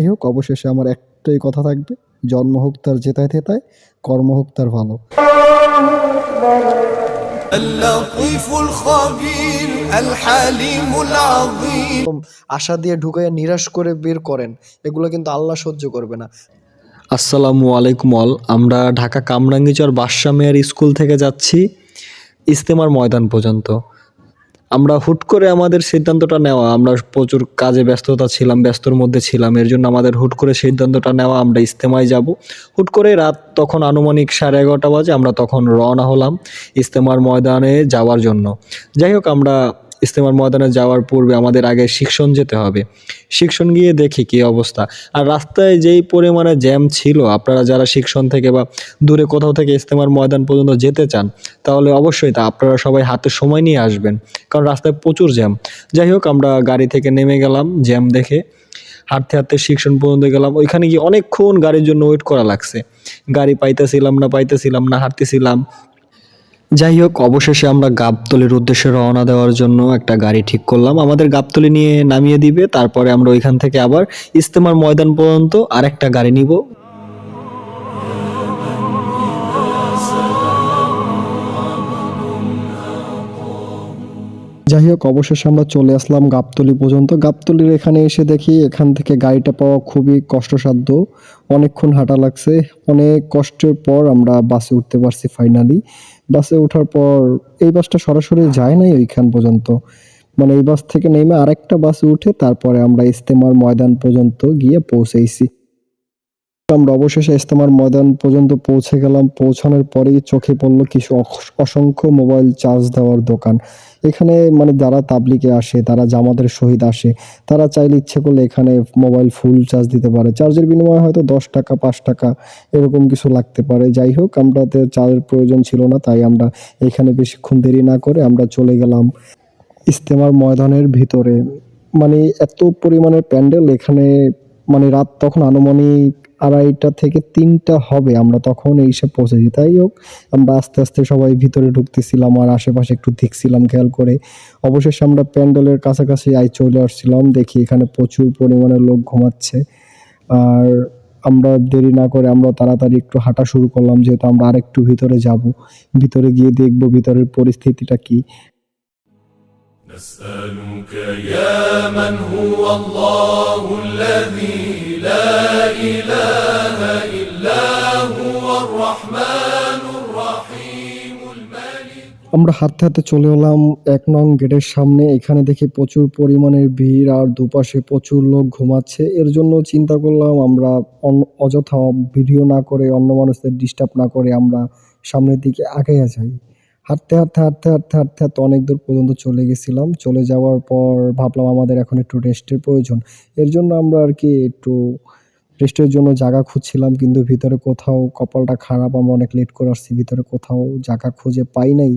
যাই হোক, অবশেষে আমার একটাই কথা থাকবে, জন্ম হোক তার জেতায় থেতায়, কর্ম হোক তার ভালো। আশা দিয়ে ঢুকাইয়া নিরাশ করে বের করেন, এগুলো কিন্তু আল্লাহ সহ্য করবে না। আসসালামু আলাইকুম অল। আমরা ঢাকা কামরাঙ্গীচর বাদশা মেয়ার স্কুল থেকে যাচ্ছি ইজতেমার ময়দান পর্যন্ত। আমরা হুট করে আমাদের সিদ্ধান্তটা নেওয়া, আমরা প্রচুর কাজে ব্যস্তর মধ্যে ছিলাম, এর জন্য আমাদের হুট করে সিদ্ধান্তটা নেওয়া আমরা ইজতেমায় যাব। হুট করে রাত তখন আনুমানিক 11:30 বাজে, আমরা তখন রওনা হলাম ইজতেমার ময়দানে যাওয়ার জন্য। যাই হোক, আমরা ইজতেমার ময়দানে যাওয়ার পূর্বে আমাদের আগে শিক্ষণ যেতে হবে। শিক্ষণ গিয়ে দেখি কী অবস্থা, আর রাস্তায় যেই পরিমাণে জ্যাম ছিল, আপনারা যারা শিক্ষণ থেকে বা দূরে কোথাও থেকে ইজতেমার ময়দান পর্যন্ত যেতে চান, তাহলে অবশ্যই আপনারা সবাই হাতে সময় নিয়ে আসবেন, কারণ রাস্তায় প্রচুর জ্যাম। যাই হোক, আমরা গাড়ি থেকে নেমে গেলাম জ্যাম দেখে, হাঁটতে হাঁটতে শিক্ষণ পর্যন্ত গেলাম। ওইখানে গিয়ে অনেকক্ষণ গাড়ির জন্য ওয়েট করা লাগছে, গাড়ি পাইতেছিলাম না, হাঁটতেছিলাম। যাই হোক, অবশেষে আমরা গাবতলীর উদ্দেশ্যে রওনা দেওয়ার জন্য একটা গাড়ি ঠিক করলাম, আমাদের গাবতলী নিয়ে নামিয়ে দিবে। তারপরে আমরা ওইখান থেকে আবার ইজতেমার ময়দান পর্যন্ত আরেকটা গাড়ি নিব। যাই হোক, অবশেষে আমরা চলে আসলাম গাবতলী পর্যন্ত। গাবতলীর এখানে এসে দেখি এখান থেকে গাড়িটা পাওয়া খুবই কষ্টসাধ্য, অনেকক্ষণ হাঁটা লাগছে। অনেক কষ্টের পর আমরা বাসে উঠতে পারছি ফাইনালি। বাসে ওঠার পর এই বাসটা সরাসরি যায় নাই ওইখান পর্যন্ত, মানে এই বাস থেকে নেমে আরেকটা বাসে উঠে তারপরে আমরা ইজতেমার ময়দান পর্যন্ত গিয়ে পৌঁছেছি। আমরা অবশেষে ইজতেমার ময়দান পর্যন্ত পৌঁছে গেলাম। পৌঁছানোর পরেই চোখে পড়লো কিছু অসংখ্য মোবাইল চার্জ দেওয়ার দোকান। এখানে মানে যারা তাবলিগে আসে, তারা জামাতের সহিত আসে, তারা চাইলে ইচ্ছে করলে এখানে মোবাইল ফুল চার্জ দিতে পারে। চার্জের বিনিময়ে হয়তো 10 টাকা 5 টাকা এরকম কিছু লাগতে পারে। যাই হোক, আমাদের চার্জের প্রয়োজন ছিল না, তাই আমরা এখানে বেশিক্ষণ দেরি না করে আমরা চলে গেলাম ইজতেমার ময়দানের ভিতরে। মানে এত পরিমাণের প্যান্ডেল এখানে, মানে রাত তখন আনুমানিক 2:30 থেকে 3টা হবে, আমরা তখন এসে পৌঁছেছি। তাই হোক, আমরা আস্তে আস্তে সবাই ভিতরে ঢুকতেছিলাম আর আশেপাশে একটু দেখছিলাম খেয়াল করে। অবশেষে আমরা প্যান্ডেলের কাছাকাছি চলে আসছিলাম, দেখি এখানে প্রচুর পরিমাণে লোক ঘুমাচ্ছে। আর আমরা দেরি না করে আমরা তাড়াতাড়ি একটু হাঁটা শুরু করলাম, যেহেতু আমরা আরেকটু ভিতরে যাব, ভিতরে গিয়ে দেখব ভিতরের পরিস্থিতিটা কি। نسألك يا من هو الله الذي لا إله إلا هو الرحمن الرحيم الملك। আমরা হাঁটতে হাঁটতে চলে এলাম 1 নং গেটের সামনে। এখানে দেখি প্রচুর পরিমাণের ভিড় আর দুপাশে প্রচুর লোক ঘুমাচ্ছে। এর জন্য চিন্তা করলাম আমরা অযথা ভিডিও না করে, অন্য মানুষদের ডিস্টার্ব না করে আমরা সামনের দিকে আগাইয়া যাই। হাঁটতে অনেক দূর পর্যন্ত চলে গেছিলাম। চলে যাওয়ার পর ভাবলাম আমাদের এখন একটু রেস্টের প্রয়োজন। এর জন্য আমরা আরকি একটু রেস্টের জন্য জায়গা খুঁজছিলাম, কিন্তু ভিতরে কোথাও, কপালটা খারাপ, আমরা অনেক লেট করে আসছি, ভিতরে কোথাও জায়গা খুঁজে পাই নাই।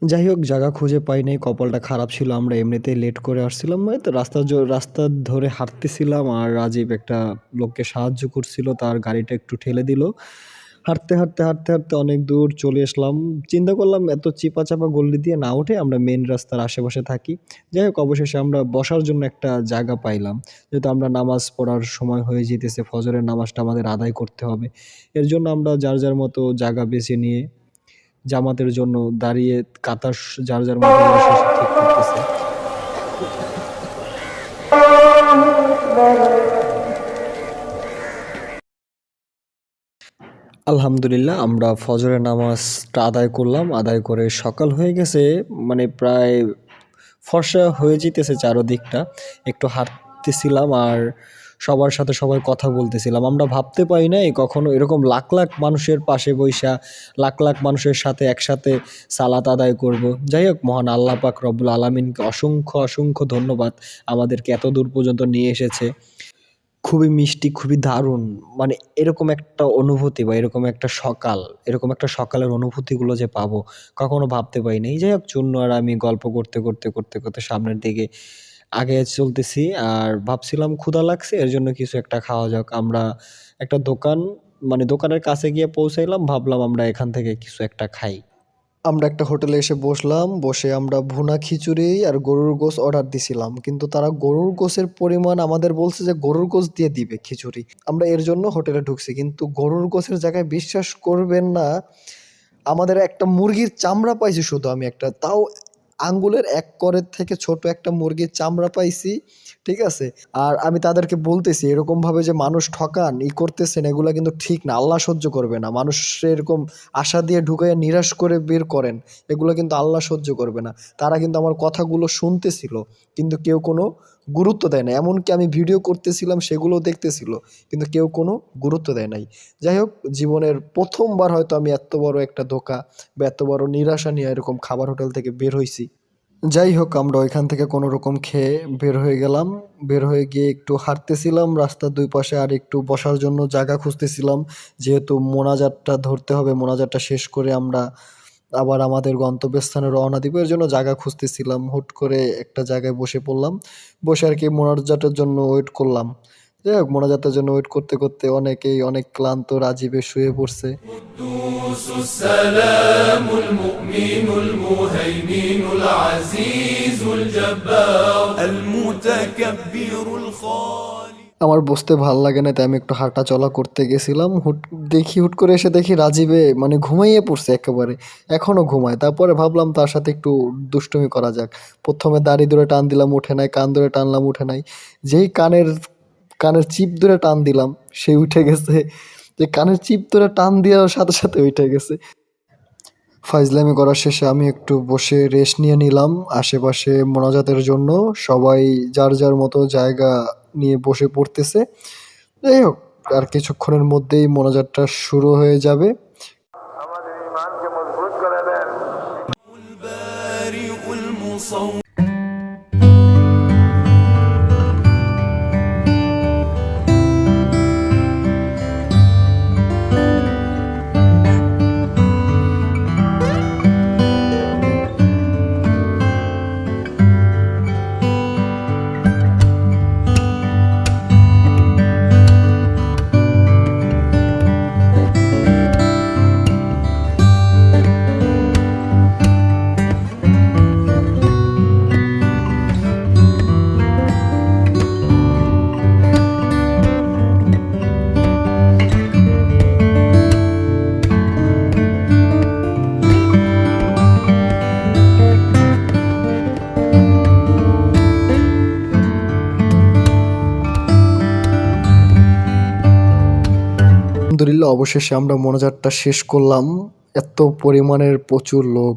যাই হোক, জায়গা খুঁজে পাই নাই, কপালটা খারাপ ছিল, আমরা এমনিতেই লেট করে আসছিলাম। মানে তো রাস্তা ধরে হাঁটতেছিলাম আর রাজীব একটা লোককে সাহায্য করছিল, তার গাড়িটা একটু ঠেলে দিল। হাঁটতে অনেক দূর চলে আসলাম। চিন্তা করলাম এত চিপা-চাপা গলি দিয়ে না উঠে আমরা মেইন রাস্তার আশেপাশে থাকি। যাই হোক, অবশেষে আমরা বসার জন্য একটা জায়গা পাইলাম। যেহেতু আমরা নামাজ পড়ার সময় হয়ে যেতেছে, ফজরের নামাজটা আমাদের আদায় করতে হবে। এর জন্য আমরা যার মতো জায়গা বেছে নিয়ে জামাতের জন্য দাঁড়িয়ে কাতার যার মতো বসে ঠিক করতেছে। আলহামদুলিল্লাহ, আমরা ফজরের নামাজটা আদায় করলাম। আদায় করে সকাল হয়ে গেছে, মানে প্রায় ফর্সা হয়ে যেতেছে চারদিকটা। একটু হাঁটতেছিলাম আর সবার সাথে সবাই কথা বলতেছিলাম। আমরা ভাবতে পারি নাই কখনো এরকম লাখ লাখ মানুষের পাশে বইসা লাখ লাখ মানুষের সাথে একসাথে সালাত আদায় করব। যাই হোক, মহান আল্লাহ পাক রব্বুল আলামিনকে অসংখ্য ধন্যবাদ, আমাদেরকে এত দূর পর্যন্ত নিয়ে এসেছে। খুবই মিষ্টি, খুবই দারুণ। মানে এরকম একটা অনুভূতি বা এরকম একটা সকালের অনুভূতিগুলো যে পাবো, কখনো ভাবতে পারি নাই। যাই হোক, চুন্নু আর আমি গল্প করতে সামনের দিকে আগাইয়া চলতেছি। আর ভাবছিলাম ক্ষুধা লাগছে, এর জন্য কিছু একটা খাওয়া যাক। আমরা একটা দোকানের কাছে গিয়ে পৌঁছাইলাম, ভাবলাম আমরা এখান থেকে কিছু একটা খাই। আমরা একটা হোটেলে এসে বসলাম, বসে আমরা ভুনা খিচুড়ি আর গরুর গোশত অর্ডার দিছিলাম। কিন্তু তারা গরুর গোশতের পরিমাণ আমাদের বলছে যে গরুর গোশত দিয়ে দিবে খিচুড়ি। আমরা এর জন্য হোটেলে ঢুকছি। কিন্তু গরুর গোশতের জায়গায় বিশ্বাস করবেন না, আমাদের একটা মুরগির চামড়া পাইছি শুধু আমি একটা, তাও আঙ্গুলের ১ করের থেকে ছোট একটা মুরগির চামড়া পাইছি। ঠিক আছে? আর আমি তাদেরকে বলতেছি এরকমভাবে যে মানুষ ঠকান, করতেছেন এগুলা কিন্তু ঠিক না। আল্লাহ সহ্য করবে না। মানুষে এরকম আশা দিয়ে ঢুকাইয়া নিরাশ করে বের করেন। এগুলো কিন্তু আল্লাহ সহ্য করবে না। তারা কিন্তু আমার কথাগুলো শুনতেছিল। কিন্তু কেউ কোনো গুরুত্ব দেয় না। এমনকি আমি ভিডিও করতেছিলাম সেগুলোও দেখতেছিল। কিন্তু কেউ কোনো গুরুত্ব দেয় নাই। যাই হোক, জীবনের ১ম বার হয়তো আমি এত বড় একটা ধোঁকা বা এত বড় নিরাশা নিয়ে এরকম খাবার হোটেল থেকে বের হইছি। যাই হোক, আমরা ওইখান থেকে কোনো রকম খেয়ে বের হয়ে গেলাম। বের হয়ে গিয়ে একটু হাঁটতেছিলাম রাস্তার ২ পাশে, আর একটু বসার জন্য জায়গা খুঁজতেছিলাম। যেহেতু মোনাজাতটা ধরতে হবে, মোনাজাতটা শেষ করে আমরা আবার আমাদের গন্তব্যস্থানে রওনা দিব। এর জন্য জায়গা খুঁজতেছিলাম। হুট করে একটা জায়গায় বসে পড়লাম। বসে আরকি মোনাজাতের জন্য ওয়েট করলাম। যাই হোক, মোনাজাতের জন্য ওয়েট করতে, করতে অনেকেই অনেক ক্লান্ত রাজিবে শুয়ে পড়ছে। القدوس السلام المؤمن المهيمن العزيز الجبار المتكبر الخالق। আমার বসতে ভাল লাগে না, তাই আমি একটু হাঁটা চলা করতে গেছিলাম। হুট করে এসে দেখি রাজীবে মানে ঘুমাইয়ে পড়ছে একেবারে, এখনো ঘুমায়। তারপরে ভাবলাম তার সাথে একটু দুষ্টুমি করা যাক। প্রথমে দাড়ি ধরে টান দিলাম, উঠে নাই। কান ধরে টানলাম, উঠে নাই। যেই কানের চিপ ধরে টান দিলাম, সে উঠে গেছে। যে কানের চিপ ধরে টান দেওয়ার সাথে সাথে উঠে গেছে। ফাইজলামি করা শেষে আমি একটু বসে রেস্ট নিয়ে নিলাম। আশেপাশে মোনাজাতের জন্য সবাই যার যার মতো জায়গা নিয়ে বসে পড়তেছে। যাই হোক, আর কিছুক্ষণের মধ্যেই মোনাজাতটা শুরু হয়ে যাবে। আমাদের ঈমানকে মজবুত করে দেন। البارئ المصور আলহামদুলিল্লাহ, অবশেষে আমরা মোনাজাতটা শেষ করলাম। এত পরিমাণের প্রচুর লোক,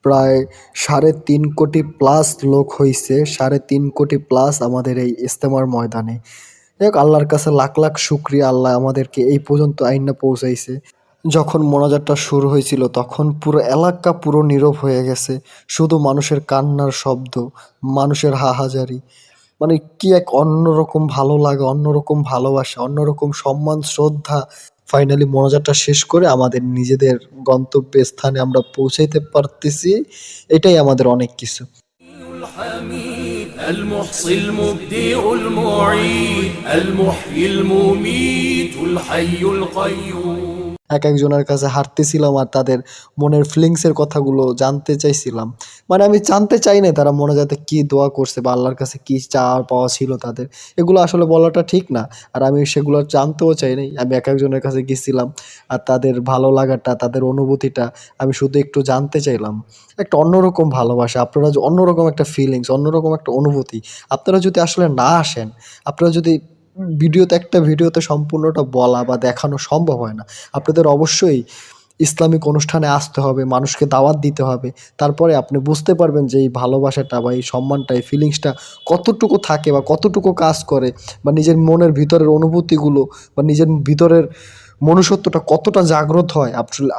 প্রায় ৩.৫ কোটি প্লাস লোক হইছে। ৩.৫ কোটি প্লাস আমাদের এই ইজতেমার ময়দানে। যাই হোক, আল্লাহর কাছে লাখ লাখ শুকরিয়া, আল্লাহ আমাদেরকে এই পর্যন্ত আইনা পৌঁছাইছে। যখন মোনাজাতটা শুরু হয়েছিল তখন পুরো এলাকা পুরো নীরব হয়ে গেছে। শুধু মানুষের কান্নার শব্দ, মানুষের হাহাজারি। মানে কি এক অন্যরকম ভালো লাগা, অন্যরকম ভালোবাসা, অন্যরকম সম্মান, শ্রদ্ধা। ফাইনালি মোনাজাতটা শেষ করে আমাদের নিজেদের গন্তব্যস্থানে আমরা পৌঁছাইতে পারতেছি, এটাই আমাদের অনেক কিছু। الحميد المحصي المبدئ المعيد المحيي المميت الحي القيوم। একজনের কাছে হাঁটতেছিলাম আর তাদের মনের ফিলিংসের কথাগুলো জানতে চাইছিলাম। মানে আমি জানতে চাই না তারা মোনাজাতে কি দোয়া করছে বা আল্লাহর কাছে কি চাওয়া পাওয়া ছিল তাদের, এগুলো আসলে বলাটা ঠিক না। আর আমি সেগুলো জানতেও চাই নাই। আমি একজনের কাছে গেছিলাম আর তাদের ভালো লাগাটা, তাদের অনুভূতিটা আমি শুধু একটু জানতে চাইলাম। একটা অন্যরকম ভালোবাসা, আপনারা যে অন্যরকম একটা ফিলিংস, অন্যরকম একটা অনুভূতি। আপনারা যদি আসলে না আসেন, আপনারা যদি একটা ভিডিওতে সম্পূর্ণটা বলা বা দেখানো সম্ভব হয় না। আপনাদের অবশ্যই ইসলামিক অনুষ্ঠানে আসতে হবে, মানুষকে দাওয়াত দিতে হবে। তারপরে আপনি বুঝতে পারবেন যে এই ভালোবাসাটা বা এই সম্মানটা, এই ফিলিংসটা কতটুকু থাকে বা কতটুকু কাজ করে, বা নিজের মনের ভিতরের অনুভূতিগুলো বা নিজের ভিতরের মনুষ্যত্বটা কতটা জাগ্রত হয়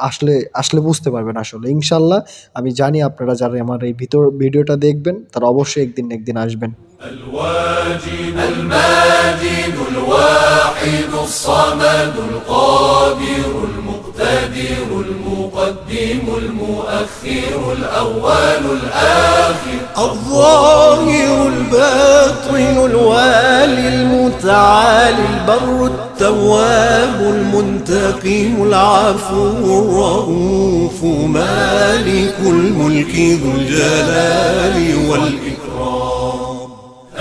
আসলে আসলে বুঝতে পারবেন আসলে। ইনশাল্লাহ আমি জানি আপনারা যারা আমার এই ভিডিওটা দেখবেন তারা অবশ্যই একদিন না একদিন আসবেন। الواجد الماجد الواحد الصمد القادر المقتدر المقدر المقدم المؤخر الأول الآخر الظاهر الباطن الوالي المتعالي البر التواب المنتقم العفو الرؤوف مالك الملك ذو الجلال والإكرام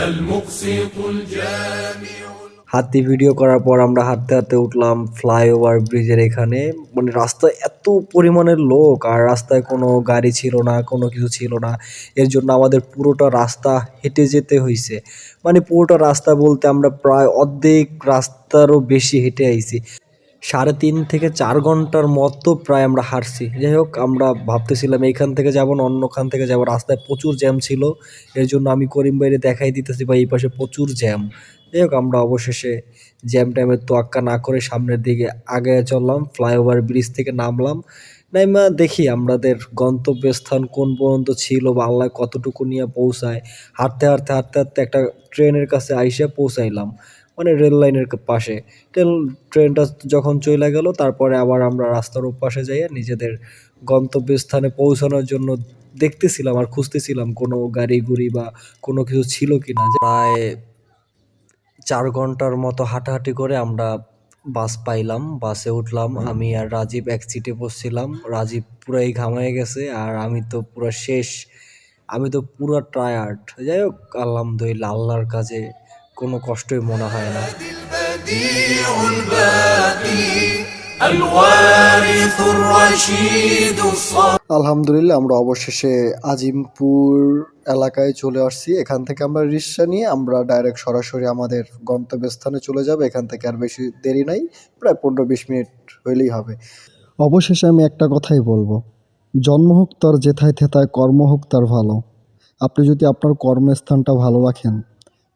المقسط الجامع হাতি ভিডিও করার পর আমরা হাঁটতে হাঁটতে উঠলাম ফ্লাইওভার ব্রিজের এখানে। মানে রাস্তায় এত পরিমাণের লোক, আর রাস্তায় কোনো গাড়ি ছিল না, কোনো কিছু ছিল না। এর জন্য আমাদের পুরোটা রাস্তা হেঁটে যেতে হয়েছে। মানে পুরোটা রাস্তা বলতে আমরা প্রায় অর্ধেক রাস্তারও বেশি হেঁটে আইছি। 3.5 থেকে 4 ঘন্টার মতো প্রায় আমরা হাঁটছি। যাই হোক, আমরা ভাবতেছিলাম এইখান থেকে যাবো না অন্যখান থেকে যাবো। রাস্তায় প্রচুর জ্যাম ছিল, এর জন্য আমি করিম ভাইরে দেখাই দিতেছি ভাই এই পাশে প্রচুর জ্যাম। যাই হোক, আমরা অবশেষে জ্যাম ট্যামের তোয়াক্কা না করে সামনের দিকে আগে চললাম। ফ্লাইওভার ব্রিজ থেকে নামলাম, নাইমা দেখি আমাদের গন্তব্যস্থান কোন পর্যন্ত ছিল বা আল্লাহ কতটুকু নিয়ে পৌঁছায়। হাঁটতে হাঁটতে হাঁটতে হাঁটতে একটা ট্রেনের কাছে আইসা পৌঁছাইলাম, মানে রেল লাইনের পাশে। ট্রেনটা যখন চলে গেল, তারপরে আবার আমরা রাস্তার ওপাশে যাইয়া নিজেদের গন্তব্যস্থানে পৌঁছানোর জন্য দেখতেছিলাম আর খুঁজতেছিলাম কোনো গাড়ি গুড়ি বা কোনো কিছু ছিল কিনা। প্রায় 4 ঘন্টার মতো হাঁটাহাঁটি করে আমরা বাস পাইলাম, বাসে উঠলাম। আমি আর রাজীব এক সিটে বসছিলাম। রাজীব পুরাই ঘামায় গেছে আর আমি তো পুরো শেষ, আমি তো পুরো টায়ার্ড। যাই হোক, আলহামদুলিল্লাহ, আল্লাহর কাজে কোনো কষ্টই মনে হয় না। البديع الباقي الوارث الرشيد الصالح আলহামদুলিল্লাহ, আমরা অবশেষে আজিমপুর এলাকায় চলে আসছি। এখান থেকে আমরা রিক্সা নিয়ে আমরা ডাইরেক্ট সরাসরি আমাদের গন্তব্যস্থানে চলে যাব। এখান থেকে আর বেশি দেরি নাই, প্রায় 15-20 মিনিট হইলেই হবে। অবশেষে আমি একটা কথাই বলবো, জন্ম হোক তার যেথায় থেথায়, কর্ম হোক তার ভালো। আপনি যদি আপনার কর্মস্থানটা ভালো রাখেন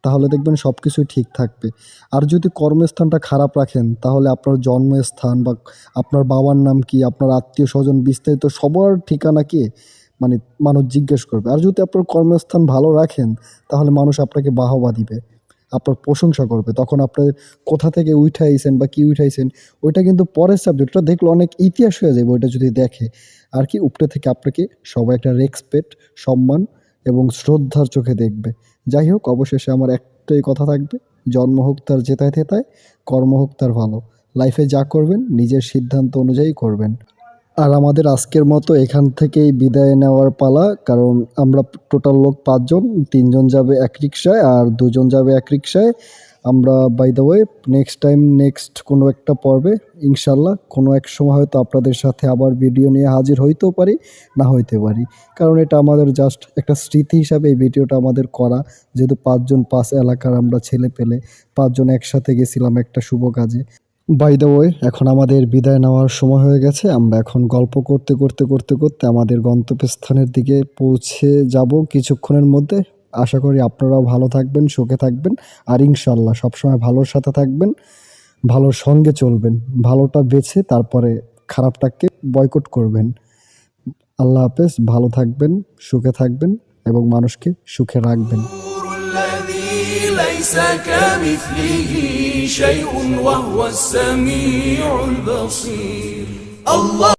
তাহলে দেখবেন সব কিছুই ঠিক থাকবে। আর যদি কর্মস্থানটা খারাপ রাখেন তাহলে আপনার জন্মস্থান বা আপনার বাবার নাম কি, আপনার আত্মীয় স্বজন বিস্তারিত সবার ঠিকানা কি, মানে মানুষ জিজ্ঞেস করবে। আর যদি আপনার কর্মস্থান ভালো রাখেন তাহলে মানুষ আপনাকে বাহবা দিবে, আপনার প্রশংসা করবে। তখন আপনার কোথা থেকে উঠাইছেন বা কি উঠাইছেন ওইটা কিন্তু পরের সাবজেক্ট, ওটা দেখলে অনেক ইতিহাস হয়ে যাবে ওইটা যদি দেখে। আর কি উপরে থেকে আপনাকে সবাই একটা রেসপেক্ট, সম্মান এবং শ্রদ্ধার চোখে দেখবে। যাই হোক, অবশেষে আমার একটাই কথা থাকবে, জন্ম হোক তার যেথায় থেথায়, কর্ম হোক তার ভালো। লাইফে যা করবেন নিজের সিদ্ধান্ত অনুযায়ী করবেন। আর আমাদের আজকের মতো এখান থেকেই বিদায় নেওয়ার পালা, কারণ আমরা টোটাল লোক 5 জন, 3 জন যাবে এক রিক্সায় আর 2 জন যাবে এক রিক্সায়। আমরা বাই দ্য ওয়ে নেক্সট কোনো একটা পর্বে ইনশাল্লাহ কোনো এক সময় হয়তো আপনাদের সাথে আবার ভিডিও নিয়ে হাজির হইতেও পারি, না হইতে পারি। কারণ এটা আমাদের জাস্ট একটা স্মৃতি হিসাবে এই ভিডিওটা আমাদের করা, যেহেতু 5 জন 5 এলাকার আমরা ছেলে পেলে 5 জন একসাথে গেছিলাম একটা শুভ কাজে। বাই দ্য ওয়ে, এখন আমাদের বিদায় নেওয়ার সময় হয়ে গেছে। আমরা এখন গল্প করতে করতে করতে করতে আমাদের গন্তব্যস্থানের দিকে পৌঁছে যাব কিছুক্ষণের মধ্যে। আশা করি আপনারাও ভালো থাকবেন, সুখে থাকবেন, আর ইনশাল্লাহ সবসময় ভালোর সাথে থাকবেন, ভালোর সঙ্গে চলবেন, ভালোটা বেছে তারপরে খারাপটাকে বয়কট করবেন। আল্লাহ হাফেজ, ভালো থাকবেন, সুখে থাকবেন এবং মানুষকে সুখে রাখবেন। الذي ليس كمثله شيء وهو السميع البصير الله